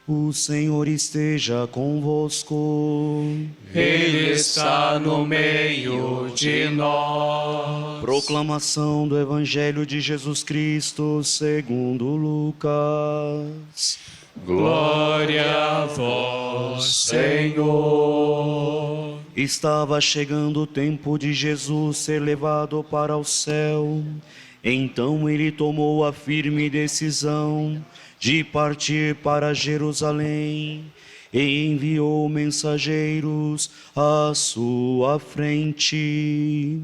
O Senhor esteja convosco. Ele está no meio de nós. Proclamação do Evangelho de Jesus Cristo segundo Lucas. Glória a vós, Senhor. Estava chegando o tempo de Jesus ser levado para o céu. Então ele tomou a firme decisão de partir para Jerusalém e enviou mensageiros à sua frente.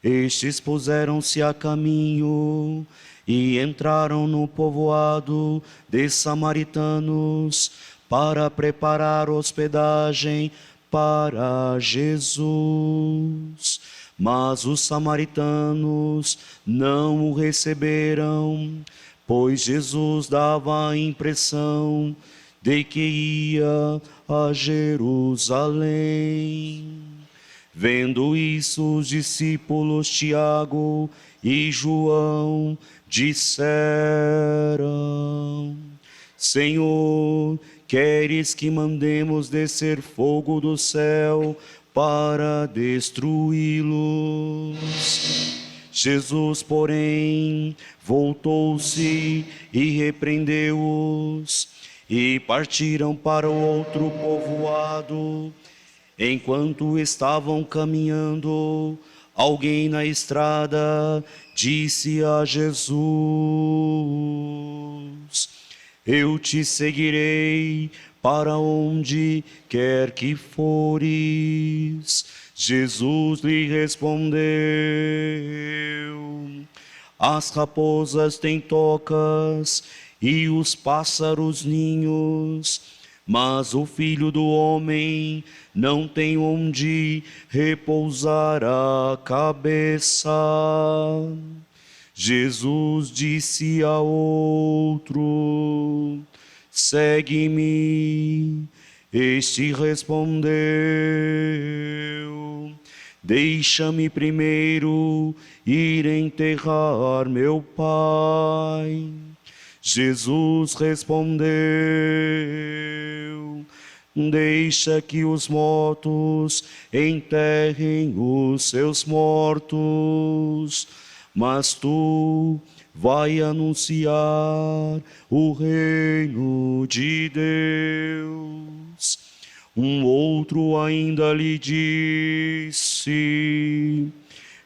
Estes puseram-se a caminho e entraram no povoado de samaritanos para preparar hospedagem para Jesus. Mas os samaritanos não o receberam, pois Jesus dava a impressão de que ia a Jerusalém. Vendo isso, os discípulos Tiago e João disseram: Senhor, queres que mandemos descer fogo do céu para destruí-los? Jesus, porém, voltou-se e repreendeu-os, e partiram para o outro povoado. Enquanto estavam caminhando, alguém na estrada disse a Jesus: Eu te seguirei para onde quer que fores. Jesus lhe respondeu: As raposas têm tocas e os pássaros ninhos, mas o Filho do Homem não tem onde repousar a cabeça. Jesus disse a outro: Segue-me. Este respondeu: Deixa-me primeiro ir enterrar meu pai. Jesus respondeu: Deixa que os mortos enterrem os seus mortos, mas tu vai anunciar o reino de Deus. Um outro ainda lhe disse: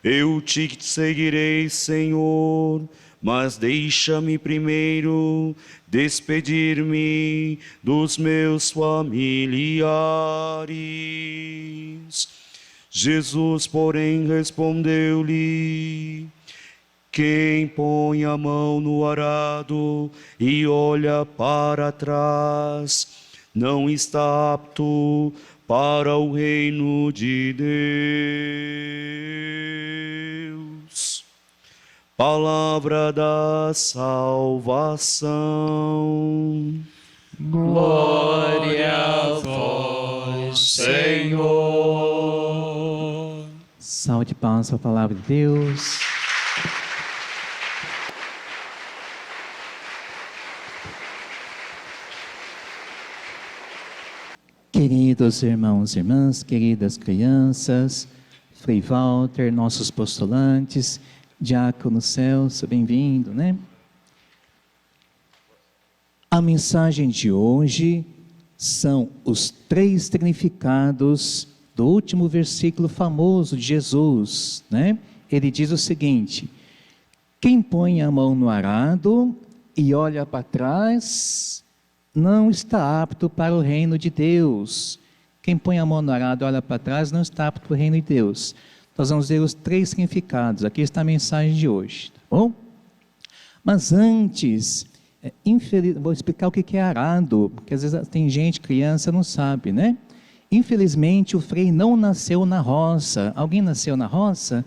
Eu te seguirei, Senhor, mas deixa-me primeiro despedir-me dos meus familiares. Jesus, porém, respondeu-lhe: Quem põe a mão no arado e olha para trás, não está apto para o reino de Deus. Palavra da salvação. Glória a vós, Senhor. Saúde e paz à palavra de Deus. Queridos irmãos e irmãs, queridas crianças, Frei Walter, nossos postulantes, Diácono Celso, bem-vindo, né? A mensagem de hoje são os 3 significados do último versículo famoso de Jesus, né? Ele diz o seguinte: quem põe a mão no arado e olha para trás, não está apto para o reino de Deus. Quem põe a mão no arado e olha para trás, não está apto para o reino de Deus. Nós vamos ver os 3 significados. Aqui está a mensagem de hoje, tá bom? Mas antes, vou explicar o que é arado, porque às vezes tem gente, criança, não sabe, né? Infelizmente, o Frei não nasceu na roça. Alguém nasceu na roça?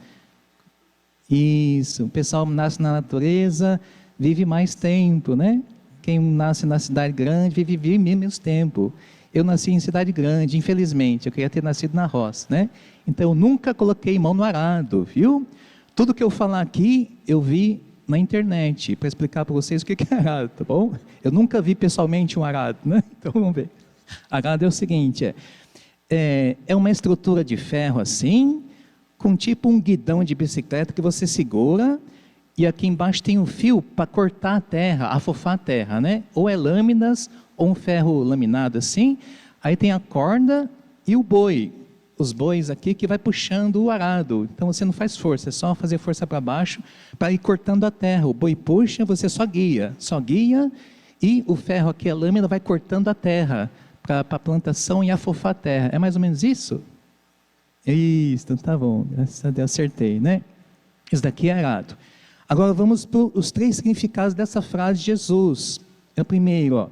Isso, o pessoal nasce na natureza, vive mais tempo, né? Quem nasce na cidade grande vive menos tempo. Eu nasci em cidade grande, infelizmente, eu queria ter nascido na roça, né? Então, eu nunca coloquei mão no arado, viu? Tudo que eu falar aqui, eu vi na internet para explicar para vocês o que é arado, tá bom? Eu nunca vi pessoalmente um arado, né? Então vamos ver. Arado é o seguinte, é uma estrutura de ferro assim, com tipo um guidão de bicicleta que você segura, e aqui embaixo tem um fio para cortar a terra, afofar a terra, né? Ou é lâminas, ou um ferro laminado assim, aí tem a corda e o boi, os bois aqui que vai puxando o arado. Então você não faz força, é só fazer força para baixo para ir cortando a terra. O boi puxa, você só guia, e o ferro aqui, a lâmina, vai cortando a terra para a plantação e afofar a terra. É mais ou menos isso? Isso, então tá bom, graças a Deus acertei, né? Isso daqui é arado. Agora vamos para os 3 significados dessa frase de Jesus. É o primeiro, ó.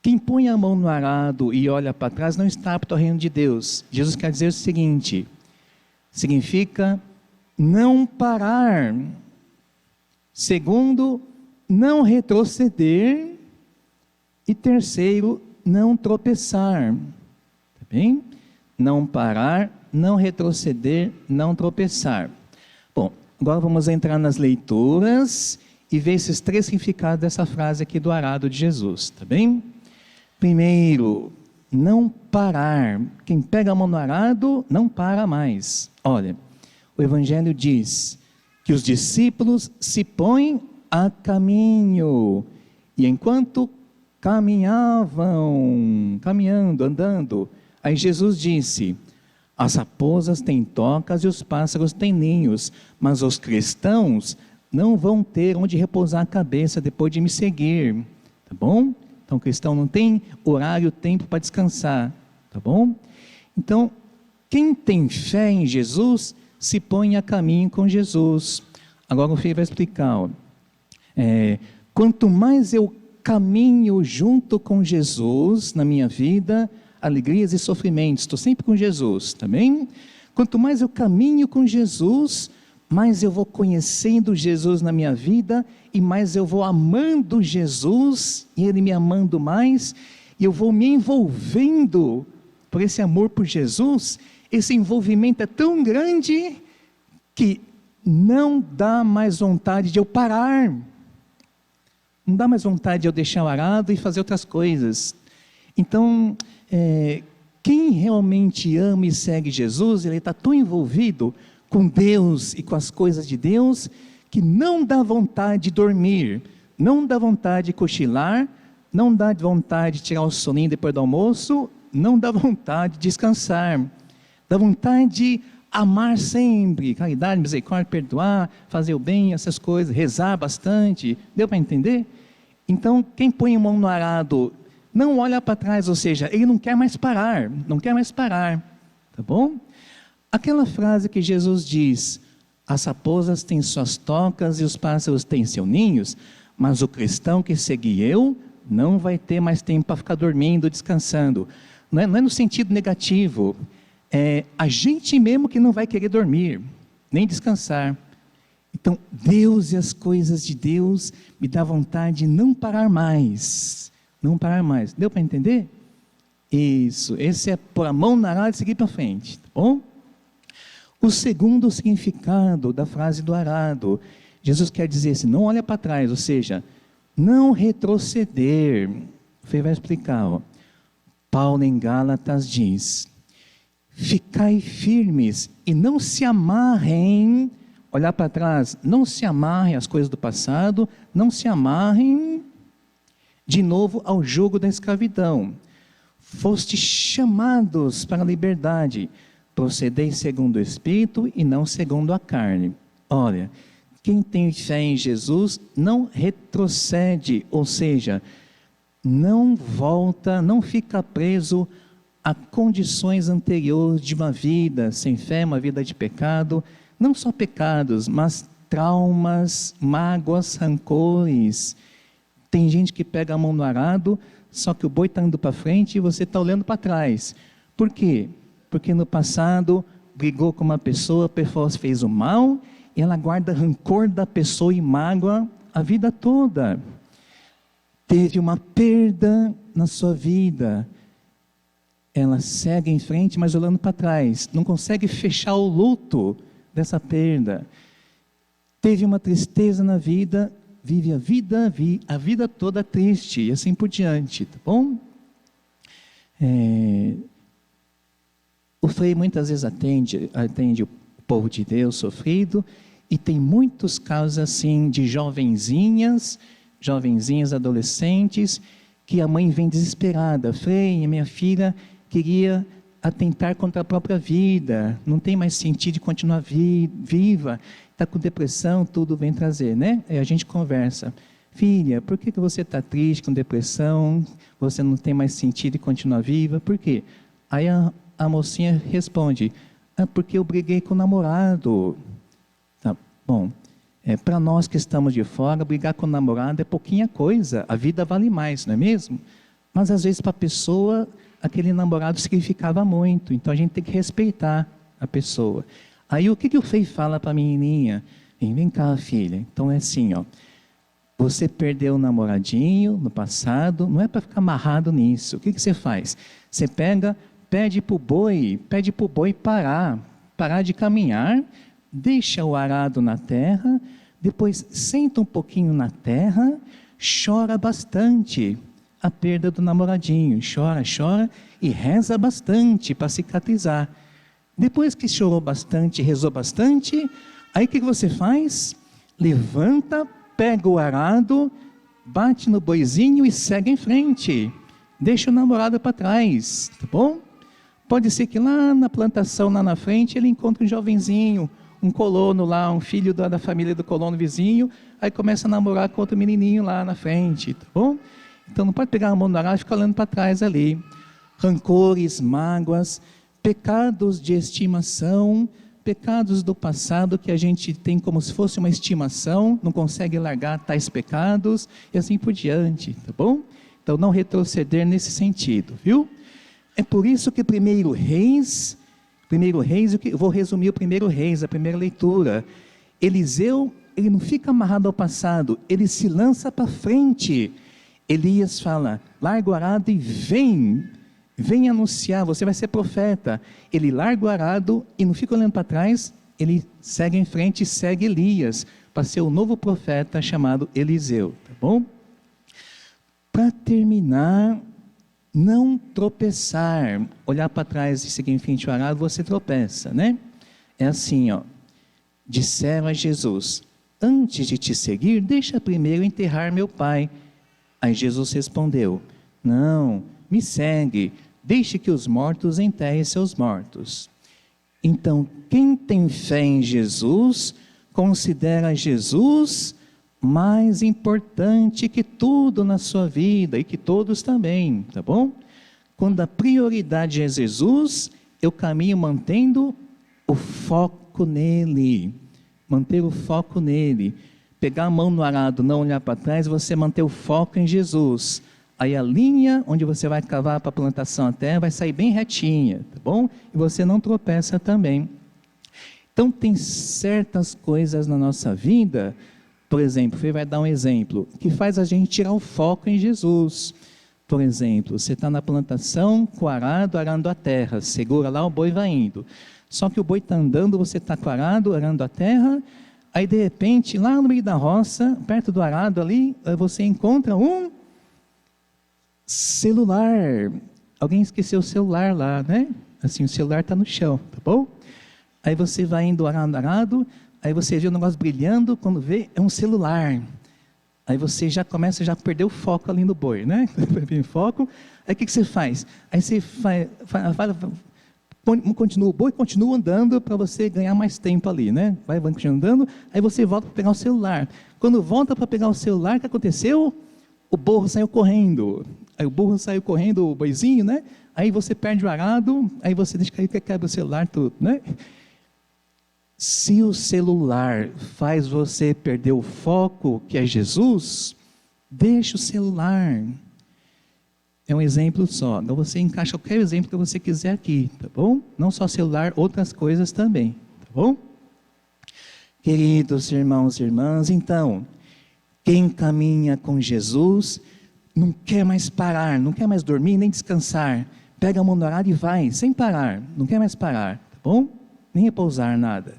Quem põe a mão no arado e olha para trás não está apto ao reino de Deus. Jesus quer dizer o seguinte, significa não parar. Segundo, não retroceder. E terceiro, não tropeçar. Tá bem? Não parar, não retroceder, não tropeçar. Bom, agora vamos entrar nas leituras e ver esses 3 significados dessa frase aqui do arado de Jesus, tá bem? Primeiro, não parar. Quem pega a mão no arado, não para mais. Olha, o Evangelho diz que os discípulos se põem a caminho. E enquanto caminhando, andando, aí Jesus disse, as raposas têm tocas e os pássaros têm ninhos, mas os cristãos não vão ter onde repousar a cabeça depois de me seguir. Tá bom? Então, o cristão não tem horário, tempo para descansar, tá bom? Então, quem tem fé em Jesus, se põe a caminho com Jesus. Agora o Frei vai explicar, ó. Quanto mais eu caminho junto com Jesus na minha vida, alegrias e sofrimentos, estou sempre com Jesus, tá bem? Quanto mais eu caminho com Jesus, mais eu vou conhecendo Jesus na minha vida, e mais eu vou amando Jesus, e Ele me amando mais, e eu vou me envolvendo por esse amor por Jesus. Esse envolvimento é tão grande, que não dá mais vontade de eu parar, não dá mais vontade de eu deixar o arado e fazer outras coisas. Então, quem realmente ama e segue Jesus, ele está tão envolvido com Deus e com as coisas de Deus, que não dá vontade de dormir, não dá vontade de cochilar, não dá vontade de tirar o soninho depois do almoço, não dá vontade de descansar, dá vontade de amar sempre, caridade, misericórdia, perdoar, fazer o bem, essas coisas, rezar bastante. Deu para entender? Então, quem põe a mão no arado, não olha para trás, ou seja, ele não quer mais parar, tá bom? Aquela frase que Jesus diz, as raposas têm suas tocas e os pássaros têm seus ninhos, mas o cristão que segue eu, não vai ter mais tempo para ficar dormindo, descansando. Não é no sentido negativo, é a gente mesmo que não vai querer dormir, nem descansar. Então, Deus e as coisas de Deus me dá vontade de não parar mais. Não parar mais. Deu para entender? Isso. Esse é pôr a mão na arado e seguir para frente. Tá bom? O segundo significado da frase do arado. Jesus quer dizer assim, não olha para trás, ou seja, não retroceder. Você vai explicar. Ó. Paulo em Gálatas diz, ficai firmes e não se amarrem, olhar para trás, não se amarrem às coisas do passado, não se amarrem de novo ao jugo da escravidão. Foste chamados para a liberdade, procedei segundo o Espírito e não segundo a carne. Olha, quem tem fé em Jesus não retrocede, ou seja, não volta, não fica preso a condições anteriores de uma vida sem fé, uma vida de pecado, não só pecados, mas traumas, mágoas, rancores. Tem gente que pega a mão no arado, só que o boi está indo para frente e você está olhando para trás. Por quê? Porque no passado brigou com uma pessoa, a pessoa fez o mal, e ela guarda rancor da pessoa e mágoa a vida toda. Teve uma perda na sua vida, ela segue em frente, mas olhando para trás, não consegue fechar o luto dessa perda. teve uma tristeza na vida, vive a vida toda triste e assim por diante, tá bom? O Frei muitas vezes atende o povo de Deus sofrido, e tem muitos casos assim de jovenzinhas adolescentes, que a mãe vem desesperada: Frei, minha filha queria atentar contra a própria vida, não tem mais sentido de continuar viva, está com depressão, tudo vem trazer, né? Aí a gente conversa: filha, por que você está triste, com depressão, você não tem mais sentido de continuar viva, por quê? Aí a mocinha responde: porque eu briguei com o namorado. Tá bom, para nós que estamos de fora, brigar com o namorado é pouquinha coisa, a vida vale mais, não é mesmo? Mas às vezes para a pessoa, aquele namorado significava muito, então a gente tem que respeitar a pessoa. Aí o que o Frei fala para a menininha? Vem cá, filha, então é assim, ó, você perdeu o namoradinho no passado, não é para ficar amarrado nisso. O que você faz? Você pede para o boi parar de caminhar, deixa o arado na terra, depois senta um pouquinho na terra, chora bastante a perda do namoradinho, chora e reza bastante para cicatrizar. Depois que chorou bastante, rezou bastante, aí o que você faz? Levanta, pega o arado, bate no boizinho e segue em frente. Deixa o namorado para trás, tá bom? Pode ser que lá na plantação, lá na frente, ele encontre um jovenzinho, um colono lá, um filho da família do colono vizinho, aí começa a namorar com outro menininho lá na frente, tá bom? Então não pode pegar a mão no arado e ficar olhando para trás ali. Rancores, mágoas, pecados de estimação, pecados do passado que a gente tem como se fosse uma estimação, não consegue largar tais pecados, e assim por diante, tá bom? Então não retroceder nesse sentido, viu? É por isso que primeiro Reis, eu vou resumir o primeiro Reis, a primeira leitura. Eliseu, ele não fica amarrado ao passado, ele se lança para frente. Elias fala: larga o arado e vem anunciar, você vai ser profeta. Ele larga o arado e não fica olhando para trás, ele segue em frente e segue Elias, para ser o novo profeta chamado Eliseu, tá bom? Para terminar, não tropeçar, olhar para trás e seguir em frente o arado, você tropeça, né? É assim, ó, disseram a Jesus: antes de te seguir, deixa primeiro enterrar meu pai. Aí Jesus respondeu: não, me segue, deixe que os mortos enterrem seus mortos. Então, quem tem fé em Jesus, considera Jesus mais importante que tudo na sua vida, e que todos também, tá bom? Quando a prioridade é Jesus, eu caminho mantendo o foco nele, manter o foco nele, pegar a mão no arado, não olhar para trás, você manter o foco em Jesus. Aí a linha onde você vai cavar para a plantação a terra vai sair bem retinha, tá bom? E você não tropeça também. Então tem certas coisas na nossa vida, por exemplo, você vai dar um exemplo, que faz a gente tirar o foco em Jesus. Por exemplo, você está na plantação com o arado, arando a terra, segura lá, o boi vai indo. Só que o boi está andando, você está com o arado, arando a terra, aí de repente, lá no meio da roça, perto do arado ali, você encontra um celular. Alguém esqueceu o celular lá, né? Assim, o celular está no chão, tá bom? Aí você vai indo arado, aí você vê o negócio brilhando, quando vê, é um celular. Aí você já começa a perder o foco ali no boi, né? Perde o foco. Aí o que você faz? Aí você continua, o boi continua andando para você ganhar mais tempo ali, né? Vai continuando andando, aí você volta para pegar o celular. Quando volta para pegar o celular, o que aconteceu? O burro saiu correndo. Aí o burro saiu correndo, o boizinho, né? Aí você perde o arado, aí você deixa cair, quebra o celular, tudo, né? Se o celular faz você perder o foco, que é Jesus, deixa o celular. É um exemplo só. Então você encaixa qualquer exemplo que você quiser aqui, tá bom? Não só celular, outras coisas também, tá bom? Queridos irmãos e irmãs, então, quem caminha com Jesus não quer mais parar, não quer mais dormir nem descansar. Pega a mão no arado e vai, sem parar, não quer mais parar, tá bom? Nem repousar nada.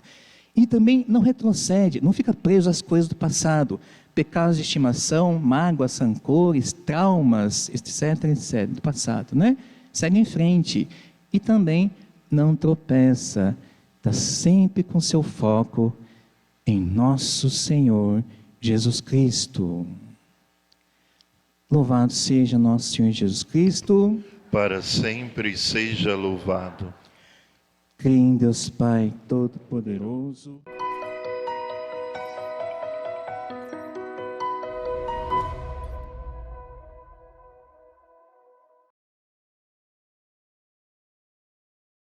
E também não retrocede, não fica preso às coisas do passado. Pecados de estimação, mágoas, rancores, traumas, etc, etc, do passado, né? Segue em frente. E também não tropeça. Está sempre com seu foco em nosso Senhor Jesus Cristo. Louvado seja nosso Senhor Jesus Cristo. Para sempre seja louvado. Creio em Deus Pai Todo-Poderoso.